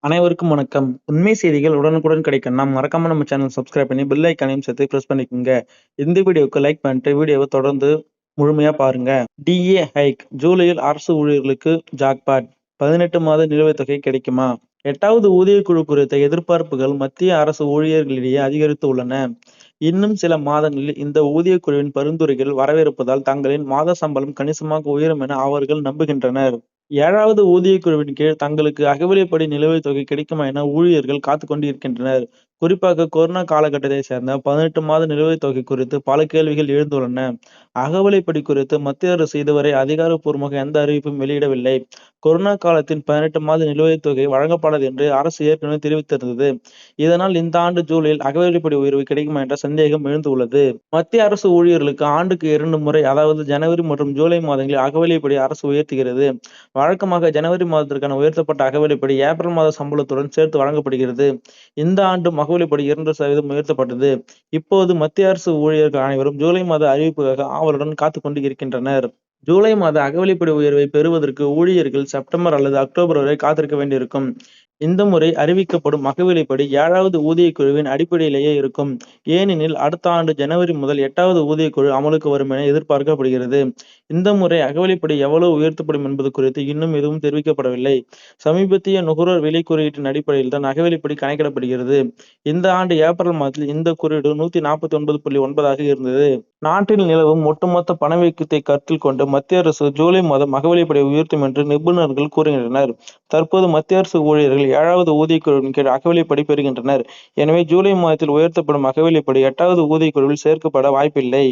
அனைவருக்கும் வணக்கம். உண்மை செய்திகள் உடனுக்குடன் கிடைக்கணும்னா மறக்காம நம்ம சேனல் சப்ஸ்கிரைப் பண்ணி பெல் ஐகானையும் சேர்த்து பிரஸ் பண்ணிக்கோங்க. இந்த வீடியோவுக்கு லைக் பண்ணிட்டு வீடியோவை தொடர்ந்து முழுமையா பாருங்க. டிஏ ஹைக் ஜூலையில் அரசு ஊழியர்களுக்கு ஜாக்பாட் 18 மாத நிலுவைத் தொகை கிடைக்குமா? 8வது ஊதியக்குழு குறித்த எதிர்பார்ப்புகள் மத்திய அரசு ஊழியர்களிடையே அதிகரித்து உள்ளன. இன்னும் சில மாதங்களில் இந்த ஊதியக்குழுவின் பரிந்துரைகள் வரவிருப்பதால் தங்களின் மாத சம்பளம் கணிசமாக உயரும் என அவர்கள் நம்புகின்றனர். 7வது ஊதியக்குழுவின் கீழ் தங்களுக்கு அகவிலைப்படி நிலுவைத் தொகை கிடைக்குமா என ஊழியர்கள் காத்துக் கொண்டிருக்கின்றனர். குறிப்பாக கொரோனா காலகட்டத்தைச் சேர்ந்த 18 மாத நிலுவைத் தொகை குறித்து பல கேள்விகள் எழுந்துள்ளன. அகவிலைப்படி குறித்து மத்திய அரசு இதுவரை அதிகாரப்பூர்வமாக எந்த அறிவிப்பும் வெளியிடவில்லை. கொரோனா காலத்தின் 18 மாத நிலுவைத் தொகை வழங்கப்படாது என்று அரசு ஏற்கனவே தெரிவித்திருந்தது. இதனால் இந்த ஆண்டு ஜூலையில் அகவிலைப்படி உயர்வு கிடைக்குமா என்ற சந்தேகம் எழுந்துள்ளது. மத்திய அரசு ஊழியர்களுக்கு ஆண்டுக்கு 2 முறை, அதாவது ஜனவரி மற்றும் ஜூலை மாதங்களில் அகவிலைப்படி அரசு உயர்த்துகிறது. வழக்கமாக ஜனவரி மாதத்திற்கான உயர்த்தப்பட்ட அகவிலைப்படி ஏப்ரல் மாத சம்பளத்துடன் சேர்த்து வழங்கப்படுகிறது. இந்த ஆண்டும் அகவிலைப்படி 2% உயர்த்தப்பட்டது. இப்போது மத்திய அரசு ஊழியர்கள் அனைவரும் ஜூலை மாத அறிவிப்புக்காக ஆவலுடன் காத்துக் கொண்டு இருக்கின்றனர். ஜூலை மாத அகவிலைப்படி உயர்வை பெறுவதற்கு ஊழியர்கள் செப்டம்பர் அல்லது அக்டோபர் வரை காத்திருக்க வேண்டியிருக்கும். இந்த முறை அறிவிக்கப்படும் அகவிலைப்படி 7வது ஊதியக்குழுவின் அடிப்படையிலேயே இருக்கும். ஏனெனில் அடுத்த ஆண்டு ஜனவரி முதல் 8வது ஊதியக்குழு அமலுக்கு வரும் என எதிர்பார்க்கப்படுகிறது. இந்த முறை அகவிலைப்படி எவ்வளவு உயர்த்தப்படும் என்பது குறித்து இன்னும் எதுவும் தெரிவிக்கப்படவில்லை. சமீபத்திய நுகர்வோர் விலை குறியீட்டின் அடிப்படையில் தான் அகவிலைப்படி கணக்கிடப்படுகிறது. இந்த ஆண்டு ஏப்ரல் மாதத்தில் இந்த குறியீடு 149.9 இருந்தது. நாட்டில் நிலவும் ஒட்டுமொத்த பணவீக்கத்தை கருத்தில் கொண்டு மத்திய அரசு ஜூலை மாதம் அகவிலைப்படியை உயர்த்தும் என்று நிபுணர்கள் கூறுகின்றனர். தற்போது மத்திய அரசு ஊழியர்கள் 7வது ஊதியக்குழுவின் கீழ் அகவிலைப்படி பெறுகின்றனர். எனவே ஜூலை மாதத்தில் உயர்த்தப்படும் அகவிலைப்படி 8வது ஊதியக்குழுவில் சேர்க்கப்பட வாய்ப்பில்லை.